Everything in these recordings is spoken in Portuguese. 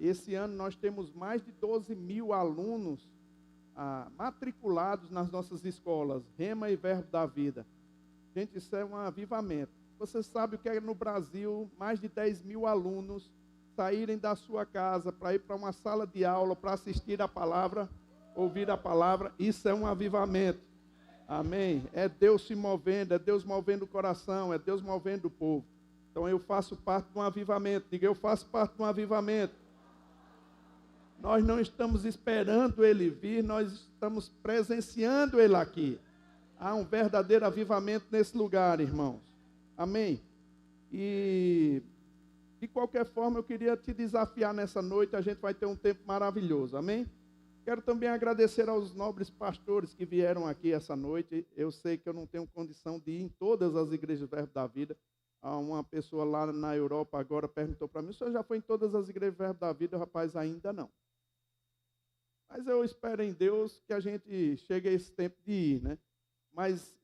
esse ano nós temos mais de 12 mil alunos matriculados nas nossas escolas, Rema e Verbo da Vida. Gente, isso é um avivamento. Você sabe o que é no Brasil, mais de 10 mil alunos saírem da sua casa para ir para uma sala de aula, para assistir a palavra, ouvir a palavra. Isso é um avivamento. Amém? É Deus se movendo, é Deus movendo o coração, é Deus movendo o povo. Então eu faço parte de um avivamento. Diga, eu faço parte de um avivamento. Nós não estamos esperando ele vir, nós estamos presenciando ele aqui. Há um verdadeiro avivamento nesse lugar, irmãos. Amém? E de qualquer forma eu queria te desafiar nessa noite, a gente vai ter um tempo maravilhoso. Amém? Quero também agradecer aos nobres pastores que vieram aqui essa noite. Eu sei que eu não tenho condição de ir em todas as igrejas Verbo da Vida. Uma pessoa lá na Europa agora perguntou para mim, o senhor já foi em todas as igrejas Verbo da Vida? Rapaz, ainda não. Mas eu espero em Deus que a gente chegue a esse tempo de ir, né? Mas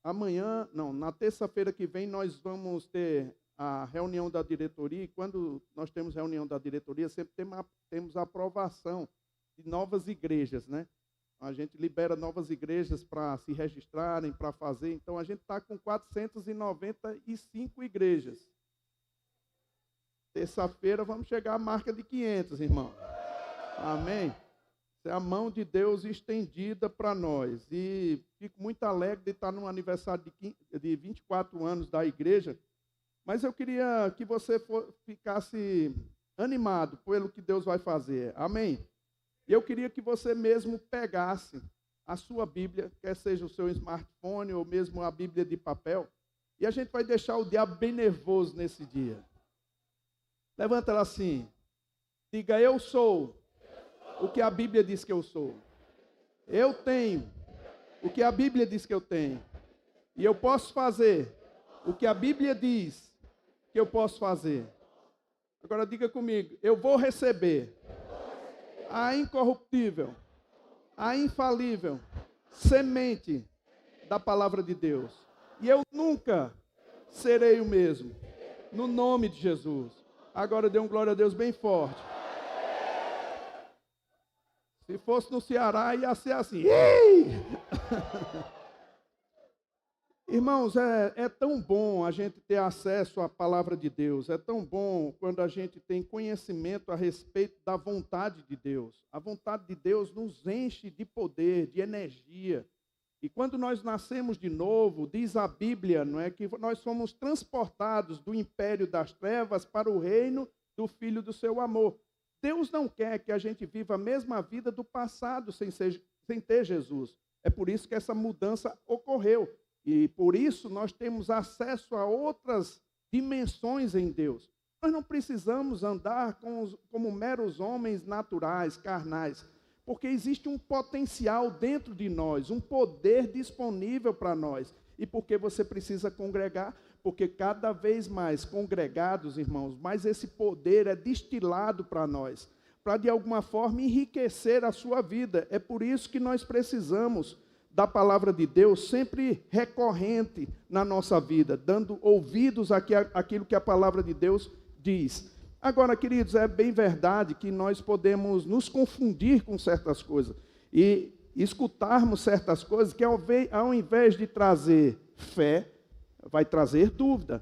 amanhã, não, na terça-feira que vem, nós vamos ter a reunião da diretoria. E quando nós temos reunião da diretoria, sempre temos a aprovação de novas igrejas, né? A gente libera novas igrejas para se registrarem, para fazer. Então, a gente está com 495 igrejas. Terça-feira vamos chegar à marca de 500, irmão. Amém? É a mão de Deus estendida para nós. E fico muito alegre de estar no aniversário de 24 anos da igreja. Mas eu queria que você ficasse animado pelo que Deus vai fazer. Amém? E eu queria que você mesmo pegasse a sua Bíblia, quer seja o seu smartphone ou mesmo a Bíblia de papel, e a gente vai deixar o diabo bem nervoso nesse dia. Levanta ela assim. Diga, eu sou o que a Bíblia diz que eu sou. Eu tenho o que a Bíblia diz que eu tenho. E eu posso fazer o que a Bíblia diz que eu posso fazer. Agora diga comigo, eu vou receber a incorruptível, a infalível semente da palavra de Deus. E eu nunca serei o mesmo. No nome de Jesus. Agora dê um glória a Deus bem forte. Se fosse no Ceará, ia ser assim. Ei! Irmãos, é tão bom a gente ter acesso à palavra de Deus. É tão bom quando a gente tem conhecimento a respeito da vontade de Deus. A vontade de Deus nos enche de poder, de energia. E quando nós nascemos de novo, diz a Bíblia, não é, que nós somos transportados do império das trevas para o reino do Filho do seu amor. Deus não quer que a gente viva a mesma vida do passado sem ter Jesus. É por isso que essa mudança ocorreu. E por isso nós temos acesso a outras dimensões em Deus. Nós não precisamos andar como meros homens naturais, carnais, porque existe um potencial dentro de nós, um poder disponível para nós. E por que você precisa congregar? Porque cada vez mais congregados, irmãos, mais esse poder é destilado para nós, para de alguma forma enriquecer a sua vida. É por isso que nós precisamos da palavra de Deus sempre recorrente na nossa vida, dando ouvidos àquilo que a palavra de Deus diz. Agora, queridos, é bem verdade que nós podemos nos confundir com certas coisas e escutarmos certas coisas que ao invés de trazer fé, vai trazer dúvida.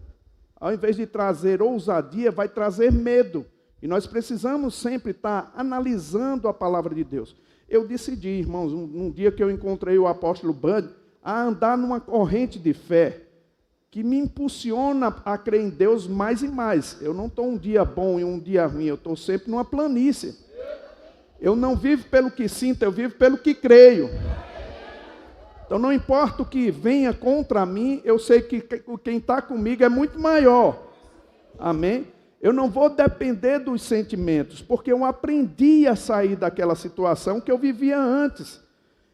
Ao invés de trazer ousadia, vai trazer medo. E nós precisamos sempre estar analisando a palavra de Deus. Eu decidi, irmãos, num dia que eu encontrei o apóstolo Bud, a andar numa corrente de fé que me impulsiona a crer em Deus mais e mais. Eu não estou um dia bom e um dia ruim, eu estou sempre numa planície. Eu não vivo pelo que sinto, eu vivo pelo que creio. Então não importa o que venha contra mim, eu sei que quem está comigo é muito maior. Amém? Eu não vou depender dos sentimentos, porque eu aprendi a sair daquela situação que eu vivia antes.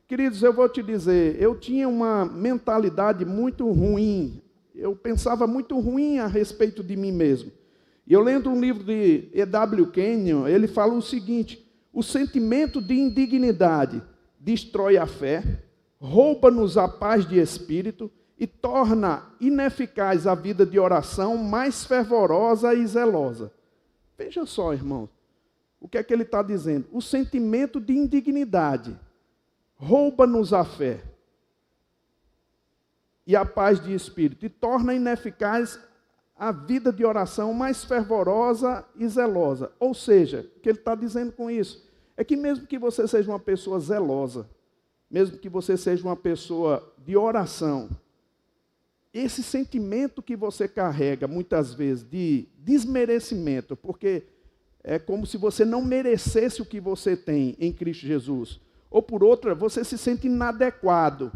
Queridos, eu vou te dizer, eu tinha uma mentalidade muito ruim. Eu pensava muito ruim a respeito de mim mesmo. E eu lendo um livro de E.W. Kenyon, ele fala o seguinte: o sentimento de indignidade destrói a fé, rouba-nos a paz de espírito e torna ineficaz a vida de oração mais fervorosa e zelosa. Veja só, irmãos, o que é que ele está dizendo? O sentimento de indignidade rouba-nos a fé e a paz de espírito, e torna ineficaz a vida de oração mais fervorosa e zelosa. Ou seja, o que ele está dizendo com isso é que mesmo que você seja uma pessoa zelosa, mesmo que você seja uma pessoa de oração, esse sentimento que você carrega muitas vezes de desmerecimento, porque é como se você não merecesse o que você tem em Cristo Jesus, ou por outra, você se sente inadequado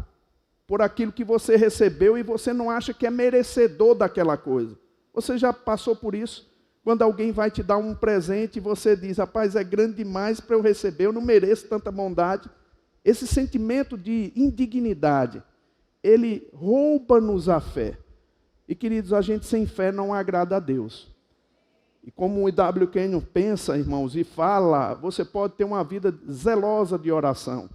por aquilo que você recebeu e você não acha que é merecedor daquela coisa. Você já passou por isso? Quando alguém vai te dar um presente e você diz, rapaz, é grande demais para eu receber, eu não mereço tanta bondade. Esse sentimento de indignidade, ele rouba-nos a fé. E, queridos, a gente sem fé não agrada a Deus. E como o W. Kenyon pensa, irmãos, e fala, você pode ter uma vida zelosa de oração.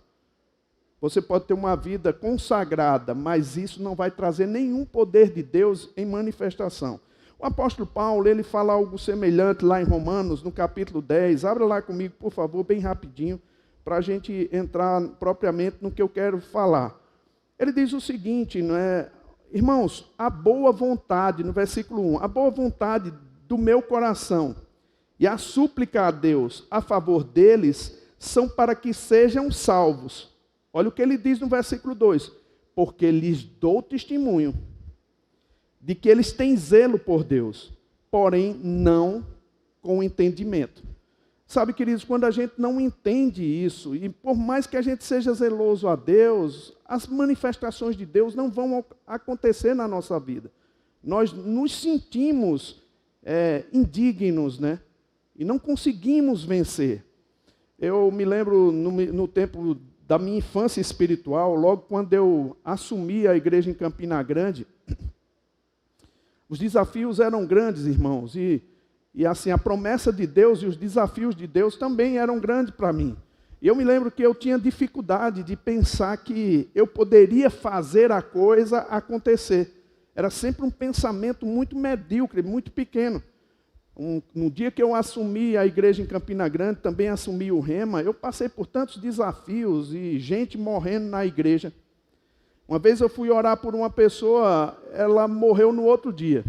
Você pode ter uma vida consagrada, mas isso não vai trazer nenhum poder de Deus em manifestação. O apóstolo Paulo, ele fala algo semelhante lá em Romanos, no capítulo 10. Abra lá comigo, por favor, bem rapidinho, para a gente entrar propriamente no que eu quero falar. Ele diz o seguinte, não é? Irmãos, a boa vontade, no versículo 1, a boa vontade do meu coração e a súplica a Deus a favor deles são para que sejam salvos. Olha o que ele diz no versículo 2, porque lhes dou testemunho de que eles têm zelo por Deus, porém não com entendimento. Sabe, queridos, quando a gente não entende isso, e por mais que a gente seja zeloso a Deus, as manifestações de Deus não vão acontecer na nossa vida. Nós nos sentimos indignos, né? E não conseguimos vencer. Eu me lembro no tempo da minha infância espiritual, logo quando eu assumi a igreja em Campina Grande, os desafios eram grandes, irmãos, e assim, a promessa de Deus e os desafios de Deus também eram grandes para mim. E eu me lembro que eu tinha dificuldade de pensar que eu poderia fazer a coisa acontecer. Era sempre um pensamento muito medíocre, muito pequeno. No dia que eu assumi a igreja em Campina Grande, também assumi o Rema, eu passei por tantos desafios e gente morrendo na igreja. Uma vez eu fui orar por uma pessoa, ela morreu no outro dia.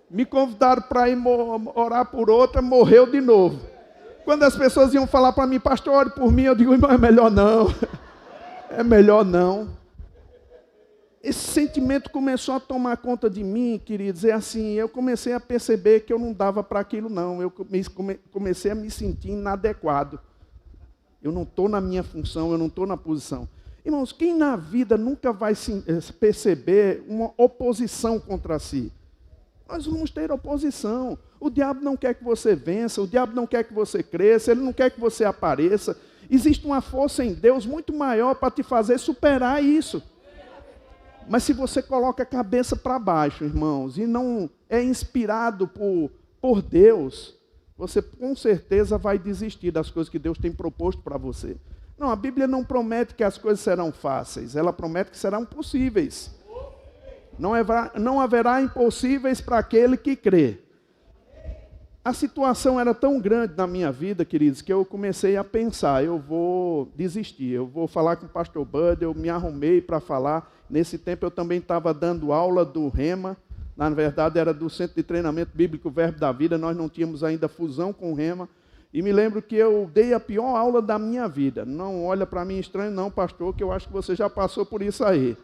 Me convidaram para ir orar por outra, morreu de novo. Quando as pessoas iam falar para mim, pastor, ore por mim, eu digo, irmão, é melhor não. É melhor não. Esse sentimento começou a tomar conta de mim, queridos, é assim, eu comecei a perceber que eu não dava para aquilo não, eu comecei a me sentir inadequado. Eu não estou na minha função, eu não estou na posição. Irmãos, quem na vida nunca vai perceber uma oposição contra si? Nós vamos ter oposição. O diabo não quer que você vença, o diabo não quer que você cresça, ele não quer que você apareça. Existe uma força em Deus muito maior para te fazer superar isso. Mas se você coloca a cabeça para baixo, irmãos, e não é inspirado por Deus, você com certeza vai desistir das coisas que Deus tem proposto para você. Não, a Bíblia não promete que as coisas serão fáceis, ela promete que serão possíveis. Não haverá impossíveis para aquele que crê. A situação era tão grande na minha vida, queridos, que eu comecei a pensar, eu vou desistir, eu vou falar com o pastor Bud, eu me arrumei para falar. Nesse tempo eu também estava dando aula do Rema, na verdade era do Centro de Treinamento Bíblico Verbo da Vida, nós não tínhamos ainda fusão com o Rema, e me lembro que eu dei a pior aula da minha vida. Não olha para mim estranho não, pastor, que eu acho que você já passou por isso aí.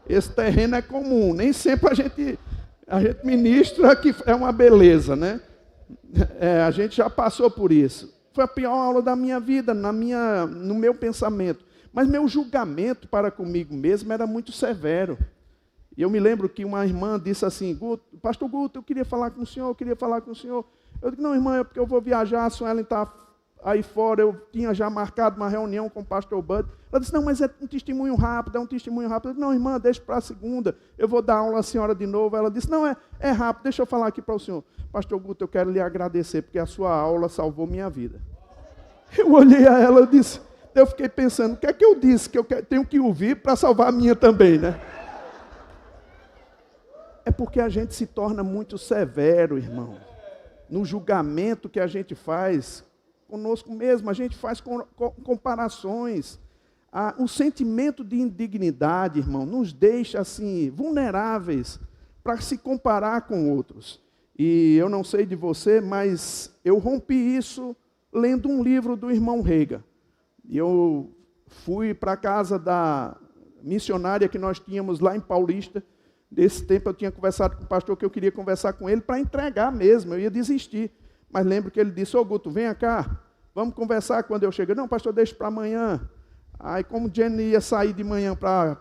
Esse terreno é comum, nem sempre a gente ministra que é uma beleza, né? A gente já passou por isso. Foi a pior aula da minha vida, no meu pensamento. Mas meu julgamento para comigo mesmo era muito severo. E eu me lembro que uma irmã disse assim, pastor Guto, eu queria falar com o senhor, Eu digo, não, irmã, é porque eu vou viajar, a Suelen está aí fora, eu tinha já marcado uma reunião com o pastor Bud. Ela disse, não, mas é um testemunho rápido, Eu disse, não, irmã, deixa para a segunda, eu vou dar aula à senhora de novo. Ela disse, não, é rápido, deixa eu falar aqui para o senhor. Pastor Guto, eu quero lhe agradecer, porque a sua aula salvou minha vida. Eu olhei a ela e disse, eu fiquei pensando, o que é que eu disse que eu tenho que ouvir para salvar a minha também, né? É porque a gente se torna muito severo, irmão, no julgamento que a gente faz conosco mesmo, a gente faz comparações. O sentimento de indignidade, irmão, nos deixa assim, vulneráveis para se comparar com outros. E eu não sei de você, mas eu rompi isso lendo um livro do irmão Rega. Eu fui para a casa da missionária que nós tínhamos lá em Paulista. Nesse tempo eu tinha conversado com o pastor que eu queria conversar com ele para entregar mesmo, eu ia desistir. Mas lembro que ele disse, ô Guto, venha cá, vamos conversar quando eu chegar. Não, pastor, deixa para amanhã. Aí como Jenny ia sair de manhã para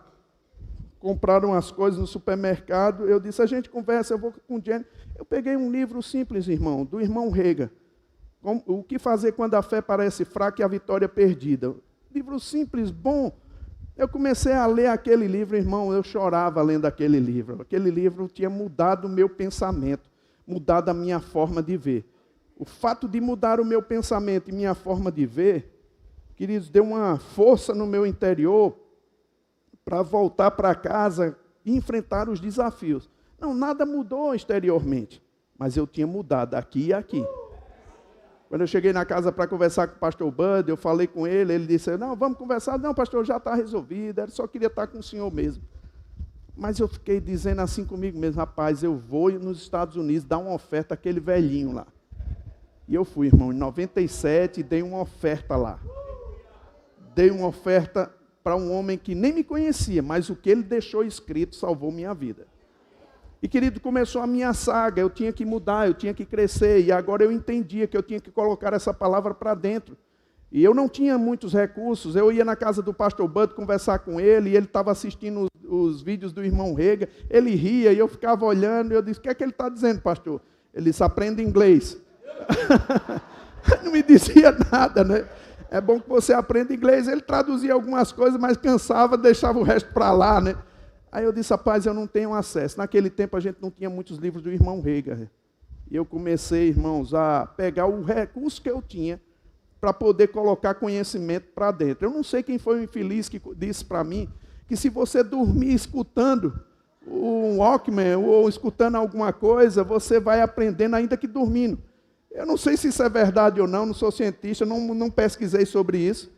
comprar umas coisas no supermercado, eu disse, a gente conversa, eu vou com Jenny. Eu peguei um livro simples, irmão, do irmão Rega. O que fazer quando a fé parece fraca e a vitória perdida. Livro simples, bom. Eu comecei a ler aquele livro, irmão, eu chorava lendo aquele livro. Aquele livro tinha mudado o meu pensamento, mudado a minha forma de ver. O fato de mudar o meu pensamento e minha forma de ver, queridos, deu uma força no meu interior para voltar para casa e enfrentar os desafios. Não, nada mudou exteriormente, mas eu tinha mudado aqui e aqui. Quando eu cheguei na casa para conversar com o pastor Bud, eu falei com ele, ele disse, não, vamos conversar. Não, pastor, já está resolvido, ele só queria estar com o senhor mesmo. Mas eu fiquei dizendo assim comigo mesmo, rapaz, eu vou nos Estados Unidos dar uma oferta àquele velhinho lá. E eu fui, irmão, em 97, dei uma oferta lá. Dei uma oferta para um homem que nem me conhecia, mas o que ele deixou escrito salvou minha vida. E, querido, começou a minha saga, eu tinha que mudar, eu tinha que crescer, e agora eu entendia que eu tinha que colocar essa palavra para dentro. E eu não tinha muitos recursos, eu ia na casa do pastor Bud conversar com ele, e ele estava assistindo os vídeos do irmão Rega, ele ria, e eu ficava olhando, e eu disse, o que é que ele está dizendo, pastor? Ele disse, aprenda inglês. Não me dizia nada, né? É bom que você aprenda inglês. Ele traduzia algumas coisas, mas cansava, deixava o resto para lá, né? Aí eu disse, rapaz, eu não tenho acesso. Naquele tempo a gente não tinha muitos livros do irmão Rega. E eu comecei, irmãos, a pegar o recurso que eu tinha para poder colocar conhecimento para dentro. Eu não sei quem foi o infeliz que disse para mim que se você dormir escutando um Walkman ou escutando alguma coisa, você vai aprendendo ainda que dormindo. Eu não sei se isso é verdade ou não sou cientista, não pesquisei sobre isso.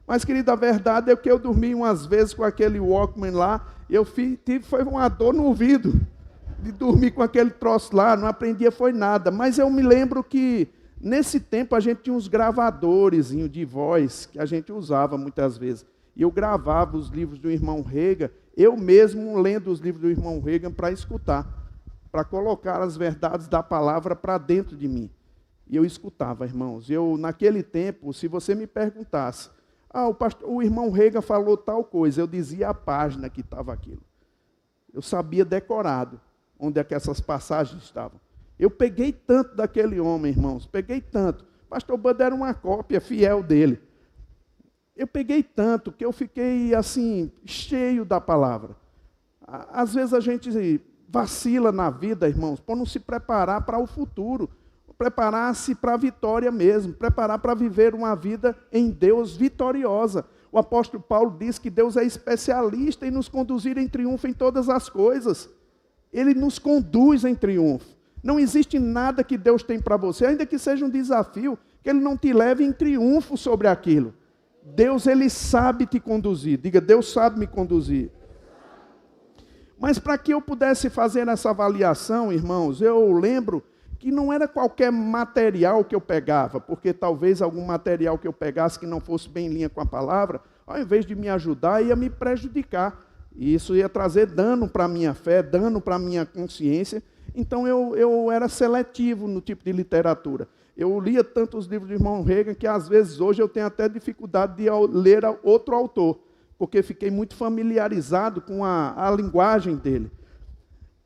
Mas, querido, a verdade é que eu dormi umas vezes com aquele Walkman lá, e foi uma dor no ouvido de dormir com aquele troço lá, não aprendia foi nada. Mas eu me lembro que, nesse tempo, a gente tinha uns gravadores de voz, que a gente usava muitas vezes. E eu gravava os livros do irmão Rega, eu mesmo lendo os livros do irmão Rega para escutar, para colocar as verdades da palavra para dentro de mim. E eu escutava, irmãos. Naquele tempo, se você me perguntasse, o irmão Rega falou tal coisa, eu dizia a página que estava aquilo. Eu sabia decorado onde é que essas passagens estavam. Eu peguei tanto daquele homem, irmãos, peguei tanto. Pastor Bud era uma cópia fiel dele. Eu peguei tanto que eu fiquei, assim, cheio da palavra. Às vezes a gente vacila na vida, irmãos, por não se preparar para o futuro. Preparar-se para a vitória mesmo, preparar para viver uma vida em Deus vitoriosa. O apóstolo Paulo diz que Deus é especialista em nos conduzir em triunfo em todas as coisas. Ele nos conduz em triunfo. Não existe nada que Deus tem para você, ainda que seja um desafio, que Ele não te leve em triunfo sobre aquilo. Deus, Ele sabe te conduzir. Diga, Deus sabe me conduzir. Mas para que eu pudesse fazer essa avaliação, irmãos, eu lembro que não era qualquer material que eu pegava, porque talvez algum material que eu pegasse que não fosse bem em linha com a palavra, ao invés de me ajudar, ia me prejudicar. E isso ia trazer dano para a minha fé, dano para a minha consciência. Então eu era seletivo no tipo de literatura. Eu lia tanto os livros do irmão Rega que às vezes hoje eu tenho até dificuldade de ler outro autor, porque fiquei muito familiarizado com a linguagem dele.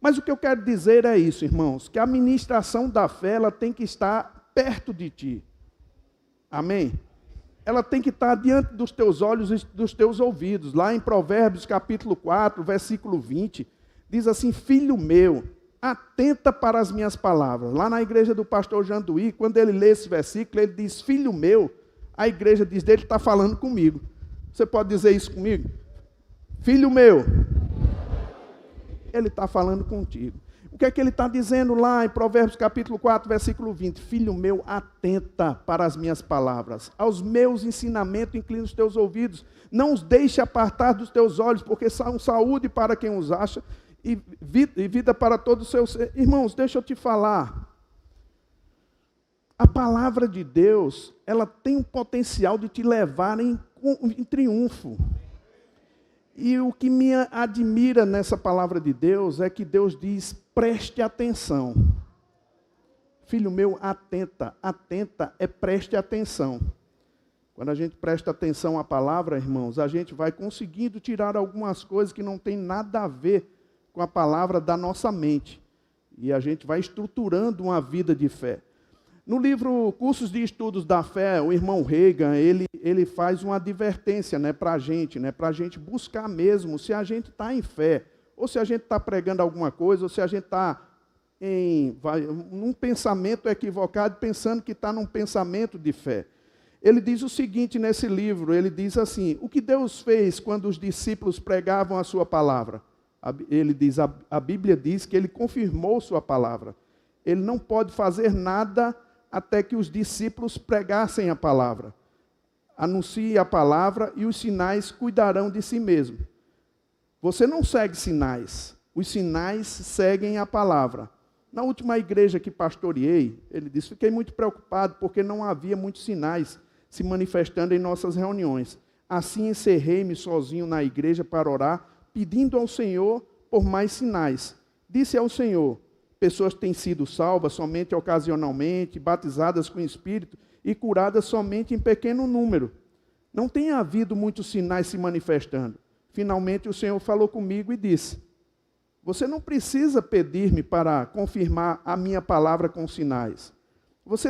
Mas o que eu quero dizer é isso, irmãos, que a ministração da fé, ela tem que estar perto de ti. Amém? Ela tem que estar diante dos teus olhos e dos teus ouvidos. Lá em Provérbios, capítulo 4, versículo 20, diz assim, filho meu, atenta para as minhas palavras. Lá na igreja do pastor Janduí, quando ele lê esse versículo, ele diz, filho meu, a igreja diz dele, está falando comigo. Você pode dizer isso comigo? Filho meu, Ele está falando contigo. que é que ele está dizendo lá em Provérbios capítulo 4, versículo 20? Filho meu, atenta para as minhas palavras, aos meus ensinamentos inclina os teus ouvidos, não os deixe apartar dos teus olhos, porque são saúde para quem os acha e vida para todo o seu ser. Irmãos, deixa eu te falar. A palavra de Deus, ela tem um potencial de te levar em triunfo. E o que me admira nessa palavra de Deus é que Deus diz, preste atenção. Filho meu, atenta. Atenta é preste atenção. Quando a gente presta atenção à palavra, irmãos, a gente vai conseguindo tirar algumas coisas que não tem nada a ver com a palavra da nossa mente. E a gente vai estruturando uma vida de fé. No livro Cursos de Estudos da Fé, o irmão Reagan, ele faz uma advertência, para a gente buscar mesmo se a gente está em fé, ou se a gente está pregando alguma coisa, ou se a gente está num pensamento equivocado, pensando que está num pensamento de fé. Ele diz o seguinte nesse livro, ele diz assim, o que Deus fez quando os discípulos pregavam a sua palavra? Ele diz, a Bíblia diz que ele confirmou sua palavra. Ele não pode fazer nada até que os discípulos pregassem a palavra. Anuncie a palavra e os sinais cuidarão de si mesmo. Você não segue sinais, os sinais seguem a palavra. Na última igreja que pastoreei, ele disse, fiquei muito preocupado porque não havia muitos sinais se manifestando em nossas reuniões. Assim encerrei-me sozinho na igreja para orar, pedindo ao Senhor por mais sinais. Disse ao Senhor, pessoas têm sido salvas somente ocasionalmente, batizadas com o Espírito e curadas somente em pequeno número. Não tem havido muitos sinais se manifestando. Finalmente o Senhor falou comigo e disse, você não precisa pedir-me para confirmar a minha palavra com sinais. Você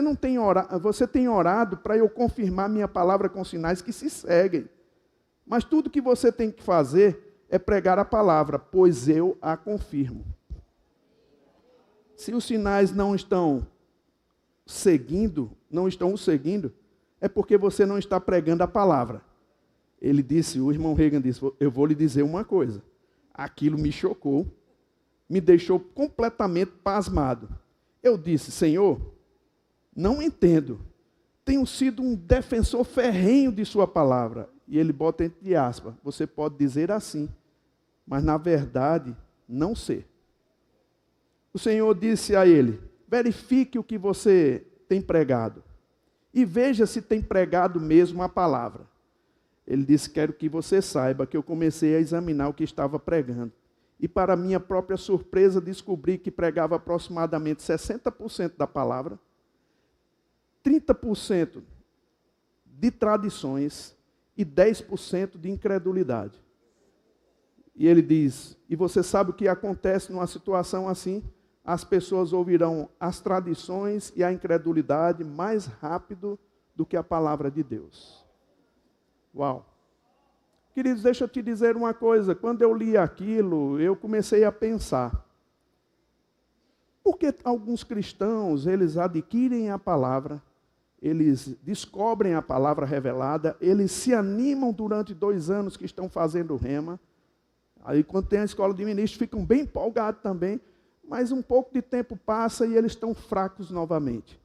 tem orado para eu confirmar minha palavra com sinais que se seguem. Mas tudo que você tem que fazer é pregar a palavra, pois eu a confirmo. Se os sinais não estão o seguindo, é porque você não está pregando a palavra. Ele disse, o irmão Reagan disse, eu vou lhe dizer uma coisa. Aquilo me chocou, me deixou completamente pasmado. Eu disse, Senhor, não entendo. Tenho sido um defensor ferrenho de sua palavra. E ele bota entre aspas, você pode dizer assim, mas na verdade, não sei. O Senhor disse a ele, verifique o que você tem pregado e veja se tem pregado mesmo a palavra. Ele disse, quero que você saiba que eu comecei a examinar o que estava pregando. E para minha própria surpresa, descobri que pregava aproximadamente 60% da palavra, 30% de tradições e 10% de incredulidade. E ele diz, e você sabe o que acontece numa situação assim? As pessoas ouvirão as tradições e a incredulidade mais rápido do que a palavra de Deus. Uau! Queridos, deixa eu te dizer uma coisa. Quando eu li aquilo, eu comecei a pensar. Por que alguns cristãos, eles adquirem a palavra, eles descobrem a palavra revelada, eles se animam durante 2 anos que estão fazendo rema, aí quando tem a escola de ministros, ficam bem empolgados também, mas um pouco de tempo passa e eles estão fracos novamente.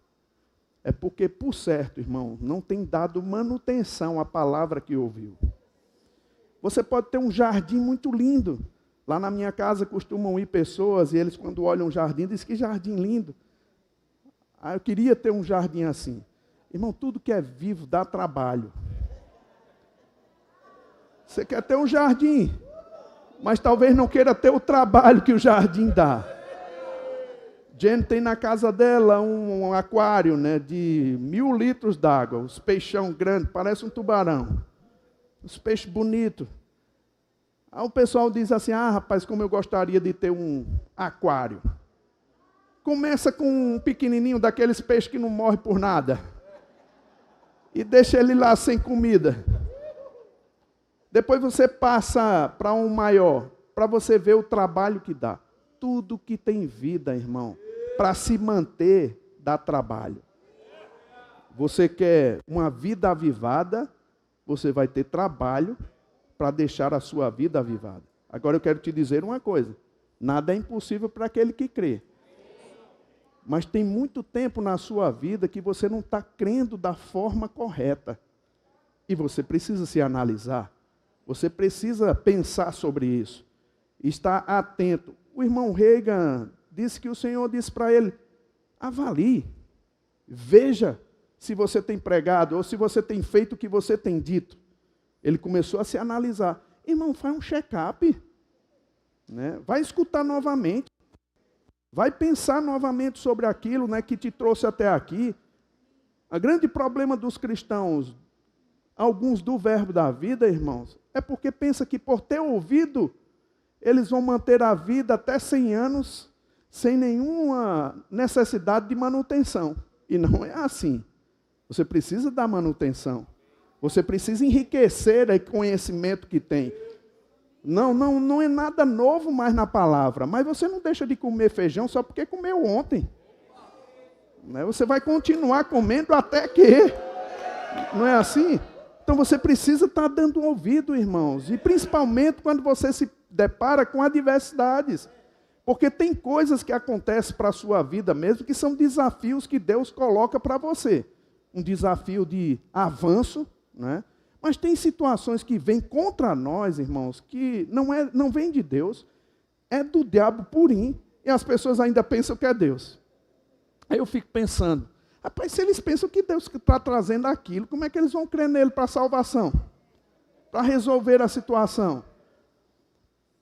É porque, por certo, irmão, não tem dado manutenção à palavra que ouviu. Você pode ter um jardim muito lindo. Lá na minha casa costumam ir pessoas e eles, quando olham um jardim, dizem que jardim lindo. Ah, eu queria ter um jardim assim. Irmão, tudo que é vivo dá trabalho. Você quer ter um jardim, mas talvez não queira ter o trabalho que o jardim dá. Jen tem na casa dela um aquário, de 1000 litros d'água, os peixão grandes, parece um tubarão. Os peixes bonitos. Aí o pessoal diz assim, rapaz, como eu gostaria de ter um aquário. Começa com um pequenininho, daqueles peixes que não morrem por nada. E deixa ele lá sem comida. Depois você passa para um maior, para você ver o trabalho que dá. Tudo que tem vida, irmão, para se manter, dá trabalho. Você quer uma vida avivada, você vai ter trabalho para deixar a sua vida avivada. Agora eu quero te dizer uma coisa. Nada é impossível para aquele que crê. Mas tem muito tempo na sua vida que você não está crendo da forma correta. E você precisa se analisar. Você precisa pensar sobre isso. Estar atento. O irmão Reagan disse que o Senhor disse para ele: avalie. Veja se você tem pregado ou se você tem feito o que você tem dito. Ele começou a se analisar. Irmão, faz um check-up. Né? Vai escutar novamente. Vai pensar novamente sobre aquilo, né, que te trouxe até aqui. O grande problema dos cristãos, alguns do verbo da vida, irmãos, é porque pensa que por ter ouvido, eles vão manter a vida até 100 anos, sem nenhuma necessidade de manutenção. E não é assim. Você precisa dar manutenção. Você precisa enriquecer o conhecimento que tem. Não é nada novo mais na palavra, mas você não deixa de comer feijão só porque comeu ontem. Né? Você vai continuar comendo até que. Não é assim? Então você precisa estar dando ouvido, irmãos. E principalmente quando você se depara com adversidades. Porque tem coisas que acontecem para a sua vida mesmo, que são desafios que Deus coloca para você. Um desafio de avanço, né? Mas tem situações que vêm contra nós, irmãos, que não vem de Deus, é do diabo purinho, e as pessoas ainda pensam que é Deus. Aí eu fico pensando, rapaz, se eles pensam que Deus está trazendo aquilo, como é que eles vão crer nele para a salvação? Para resolver a situação?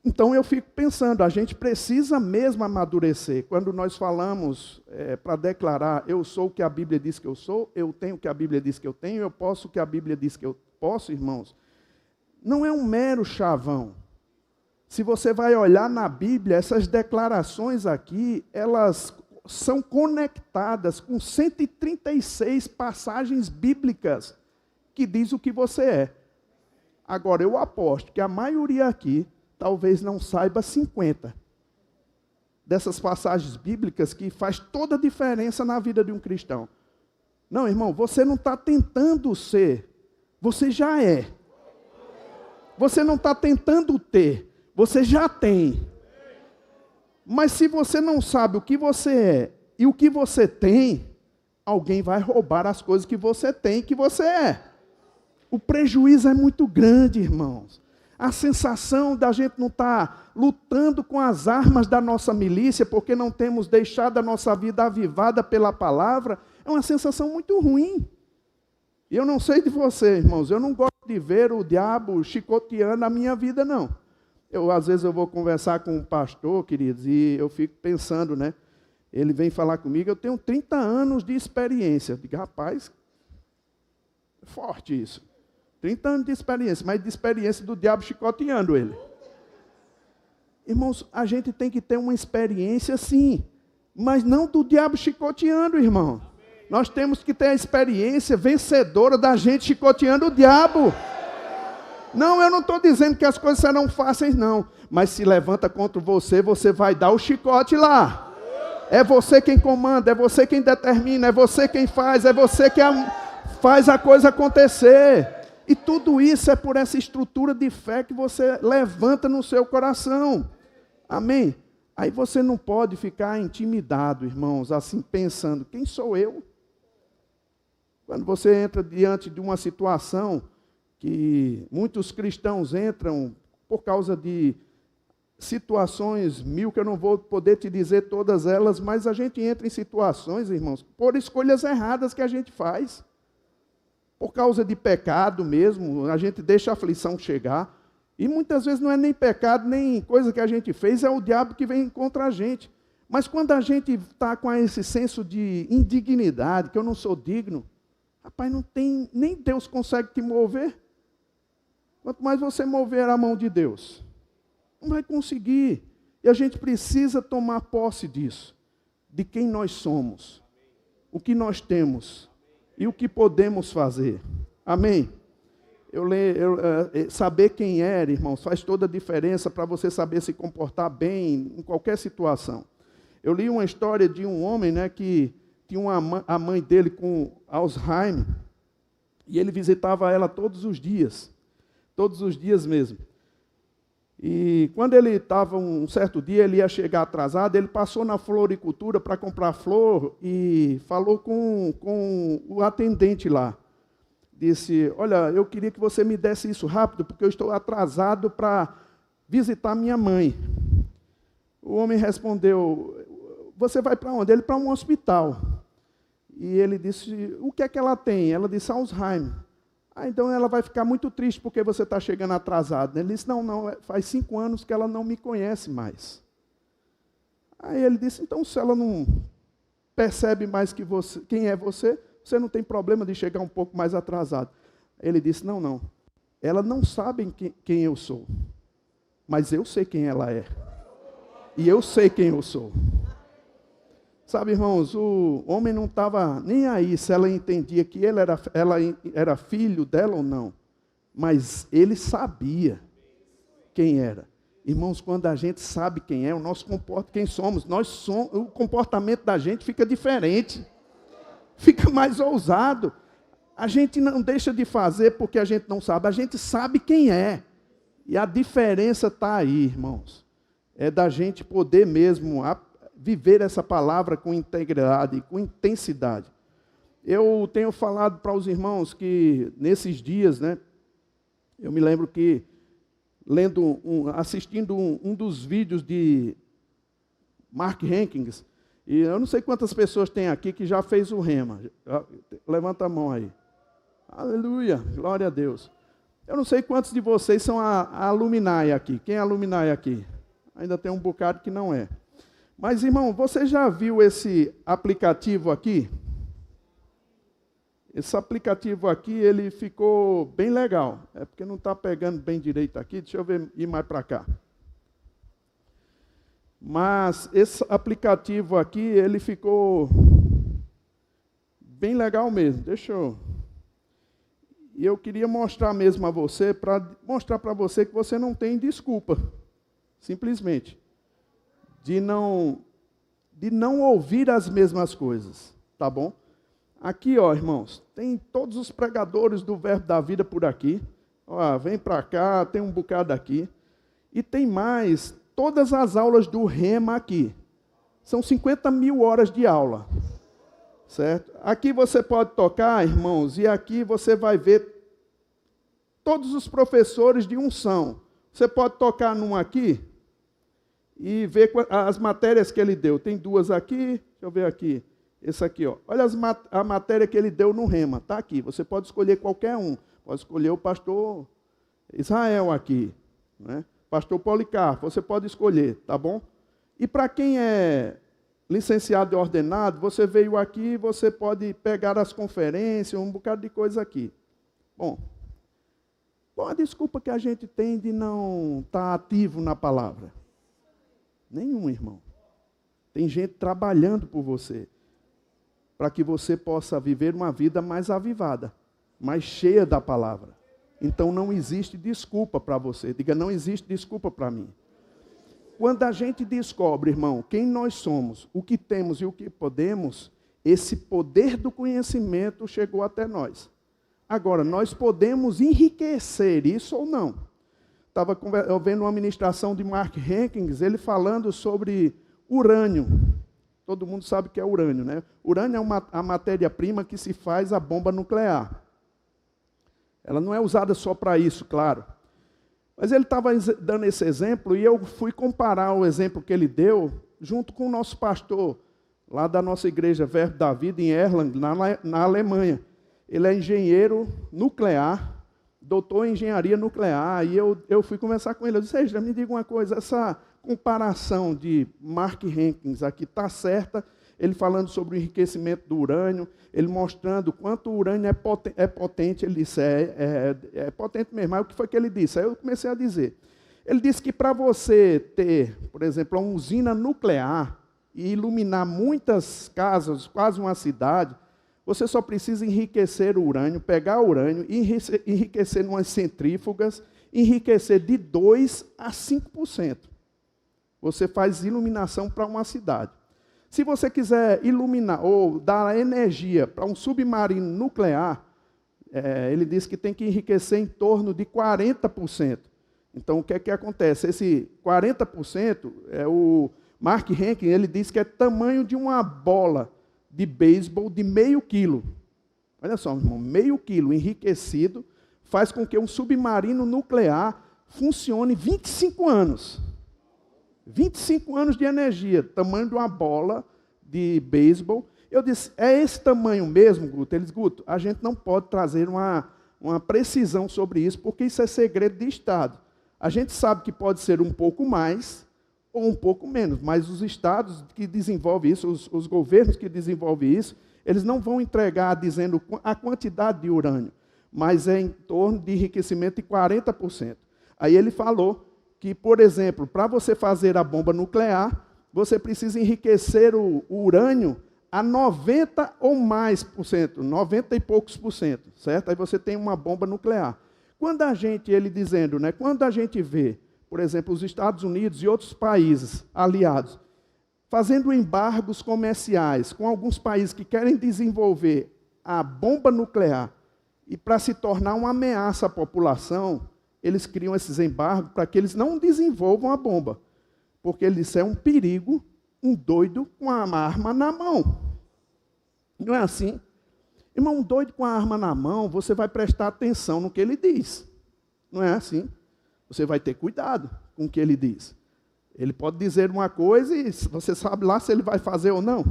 Então eu fico pensando, a gente precisa mesmo amadurecer. Quando nós falamos para declarar, eu sou o que a Bíblia diz que eu sou, eu tenho o que a Bíblia diz que eu tenho, eu posso o que a Bíblia diz que eu posso, irmãos, não é um mero chavão. Se você vai olhar na Bíblia, essas declarações aqui, elas são conectadas com 136 passagens bíblicas que diz o que você é. Agora, eu aposto que a maioria aqui talvez não saiba 50 dessas passagens bíblicas que faz toda a diferença na vida de um cristão. Não, irmão, você não está tentando ser, você já é. Você não está tentando ter, você já tem. Mas se você não sabe o que você é e o que você tem, alguém vai roubar as coisas que você tem e que você é. O prejuízo é muito grande, irmãos. A sensação da gente não estar lutando com as armas da nossa milícia, porque não temos deixado a nossa vida avivada pela palavra, é uma sensação muito ruim. E eu não sei de você, irmãos, eu não gosto de ver o diabo chicoteando a minha vida, não. Às vezes eu vou conversar com um pastor, queridos, e eu fico pensando, né? Ele vem falar comigo, eu tenho 30 anos de experiência. Eu digo, rapaz, é forte isso. 30 anos de experiência, mas de experiência do diabo chicoteando ele. Irmãos, a gente tem que ter uma experiência sim, mas não do diabo chicoteando, irmão. Nós temos que ter a experiência vencedora da gente chicoteando o diabo. Não, eu não estou dizendo que as coisas serão fáceis, não. Mas se levanta contra você, você vai dar o chicote lá. É você quem comanda, é você quem determina, é você quem faz, é você que faz a coisa acontecer. E tudo isso é por essa estrutura de fé que você levanta no seu coração. Amém? Aí você não pode ficar intimidado, irmãos, assim pensando, quem sou eu? Quando você entra diante de uma situação que muitos cristãos entram por causa de situações mil, que eu não vou poder te dizer todas elas, mas a gente entra em situações, irmãos, por escolhas erradas que a gente faz. Por causa de pecado mesmo, a gente deixa a aflição chegar. E muitas vezes não é nem pecado, nem coisa que a gente fez, é o diabo que vem contra a gente. Mas quando a gente está com esse senso de indignidade, que eu não sou digno, rapaz, não tem, nem Deus consegue te mover. Quanto mais você mover a mão de Deus, não vai conseguir. E a gente precisa tomar posse disso, de quem nós somos, o que nós temos e o que podemos fazer. Amém? Saber quem era, irmãos, faz toda a diferença para você saber se comportar bem em qualquer situação. Eu li uma história de um homem, né, que tinha a mãe dele com Alzheimer, e ele visitava ela todos os dias mesmo. E quando ele estava, um certo dia, ele ia chegar atrasado, ele passou na floricultura para comprar flor e falou com o atendente lá. Disse, olha, eu queria que você me desse isso rápido, porque eu estou atrasado para visitar minha mãe. O homem respondeu, você vai para onde? Ele para um hospital. E ele disse, o que é que ela tem? Ela disse, Alzheimer. Então ela vai ficar muito triste porque você está chegando atrasado. Ele disse, não, faz 5 anos que ela não me conhece mais. Aí ele disse, então se ela não percebe mais que você, quem é você, você não tem problema de chegar um pouco mais atrasado. Ele disse, não, ela não sabe quem eu sou, mas eu sei quem ela é. E eu sei quem eu sou. Sabe, irmãos, o homem não estava nem aí se ela entendia que ela era filho dela ou não. Mas ele sabia quem era. Irmãos, quando a gente sabe quem é, o nosso quem somos, o comportamento da gente fica diferente. Fica mais ousado. A gente não deixa de fazer porque a gente não sabe. A gente sabe quem é. E a diferença está aí, irmãos. É da gente poder mesmo viver essa palavra com integridade, com intensidade. Eu tenho falado para os irmãos que nesses dias, né, eu me lembro que assistindo um dos vídeos de Mark Hankins, e eu não sei quantas pessoas tem aqui que já fez o rema. Levanta a mão aí. Aleluia, glória a Deus. Eu não sei quantos de vocês são a Alumni aqui. Quem é Alumni aqui? Ainda tem um bocado que não é. Mas, irmão, você já viu esse aplicativo aqui? Esse aplicativo aqui, ele ficou bem legal. É porque não está pegando bem direito aqui. Deixa eu ir mais para cá. Mas esse aplicativo aqui, ele ficou bem legal mesmo. E eu queria mostrar mesmo a você, para mostrar para você que você não tem desculpa. Simplesmente. De não ouvir as mesmas coisas, tá bom? Aqui, ó, irmãos, tem todos os pregadores do Verbo da Vida por aqui. Ó, vem para cá, tem um bocado aqui. E tem mais, todas as aulas do Rema aqui. São 50 mil horas de aula, certo? Aqui você pode tocar, irmãos, e aqui você vai ver todos os professores de unção. Você pode tocar num aqui e ver as matérias que ele deu. Tem 2 aqui, deixa eu ver aqui. Esse aqui, ó. Olha a matéria que ele deu no Rema, está aqui. Você pode escolher qualquer um. Pode escolher o pastor Israel aqui, né? Pastor Policarpo, você pode escolher, tá bom? E para quem é licenciado e ordenado, você veio aqui, você pode pegar as conferências, um bocado de coisa aqui. Bom, qual a desculpa que a gente tem de não estar ativo na palavra? Nenhum, irmão. Tem gente trabalhando por você, para que você possa viver uma vida mais avivada, mais cheia da palavra. Então não existe desculpa para você. Diga, não existe desculpa para mim. Quando a gente descobre, irmão, quem nós somos, o que temos e o que podemos, esse poder do conhecimento chegou até nós. Agora, nós podemos enriquecer isso ou não. Estava vendo uma ministração de Mark Hankins, ele falando sobre urânio. Todo mundo sabe o que é urânio, né? Urânio é a matéria-prima que se faz a bomba nuclear. Ela não é usada só para isso, claro. Mas ele estava dando esse exemplo e eu fui comparar o exemplo que ele deu junto com o nosso pastor, lá da nossa igreja Verbo da Vida, em Erlangen, na Alemanha. Ele é engenheiro nuclear, doutor em engenharia nuclear, e eu fui conversar com ele. Eu disse, me diga uma coisa, essa comparação de Mark Hankins aqui está certa? Ele falando sobre o enriquecimento do urânio, ele mostrando quanto o urânio é potente. Ele disse, é potente mesmo. Aí o que foi que ele disse? Aí eu comecei a dizer. Ele disse que para você ter, por exemplo, uma usina nuclear e iluminar muitas casas, quase uma cidade, você só precisa enriquecer o urânio, pegar o urânio, enriquecer em umas centrífugas, enriquecer de 2% a 5%. Você faz iluminação para uma cidade. Se você quiser iluminar ou dar energia para um submarino nuclear, ele diz que tem que enriquecer em torno de 40%. Então, o que é que acontece? Esse 40%, o Mark Henkin, ele diz que é tamanho de uma bola de beisebol de meio quilo. Olha só, irmão, meio quilo enriquecido faz com que um submarino nuclear funcione 25 anos. 25 anos de energia, tamanho de uma bola de beisebol. Eu disse, é esse tamanho mesmo, Guto? Ele disse, Guto, a gente não pode trazer uma precisão sobre isso, porque isso é segredo de Estado. A gente sabe que pode ser um pouco mais ou um pouco menos, mas os estados que desenvolvem isso, os governos que desenvolvem isso, eles não vão entregar dizendo a quantidade de urânio, mas é em torno de enriquecimento de 40%. Aí ele falou que, por exemplo, para você fazer a bomba nuclear, você precisa enriquecer o urânio a 90 ou mais por cento, 90 e poucos por cento, certo? Aí você tem uma bomba nuclear. Quando a gente, ele dizendo, né, quando a gente vê, por exemplo, os Estados Unidos e outros países aliados, fazendo embargos comerciais com alguns países que querem desenvolver a bomba nuclear e para se tornar uma ameaça à população, eles criam esses embargos para que eles não desenvolvam a bomba, porque isso é um perigo, um doido com a arma na mão. Não é assim? Irmão, um doido com a arma na mão, você vai prestar atenção no que ele diz. Não é assim? Você vai ter cuidado com o que ele diz. Ele pode dizer uma coisa e você sabe lá se ele vai fazer ou não.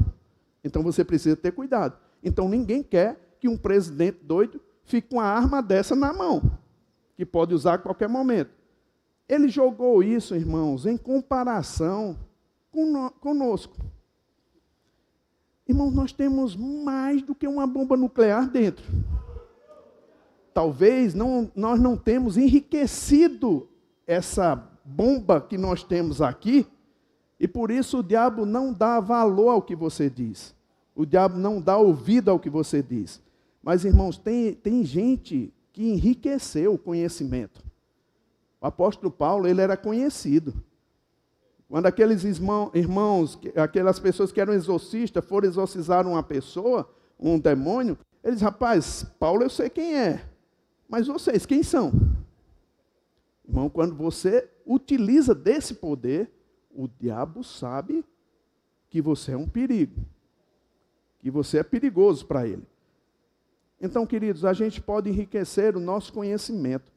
Então você precisa ter cuidado. Então ninguém quer que um presidente doido fique com a arma dessa na mão, que pode usar a qualquer momento. Ele jogou isso, irmãos, em comparação conosco. Irmãos, nós temos mais do que uma bomba nuclear dentro. Talvez nós não temos enriquecido essa bomba que nós temos aqui, e por isso o diabo não dá valor ao que você diz. O diabo não dá ouvido ao que você diz. Mas, irmãos, tem gente que enriqueceu o conhecimento. O apóstolo Paulo, ele era conhecido. Quando aqueles irmãos, aquelas pessoas que eram exorcistas, foram exorcizar uma pessoa, um demônio, eles, rapaz, Paulo eu sei quem é, mas vocês, quem são? Irmão, quando você utiliza desse poder, o diabo sabe que você é um perigo, que você é perigoso para ele. Então, queridos, a gente pode enriquecer o nosso conhecimento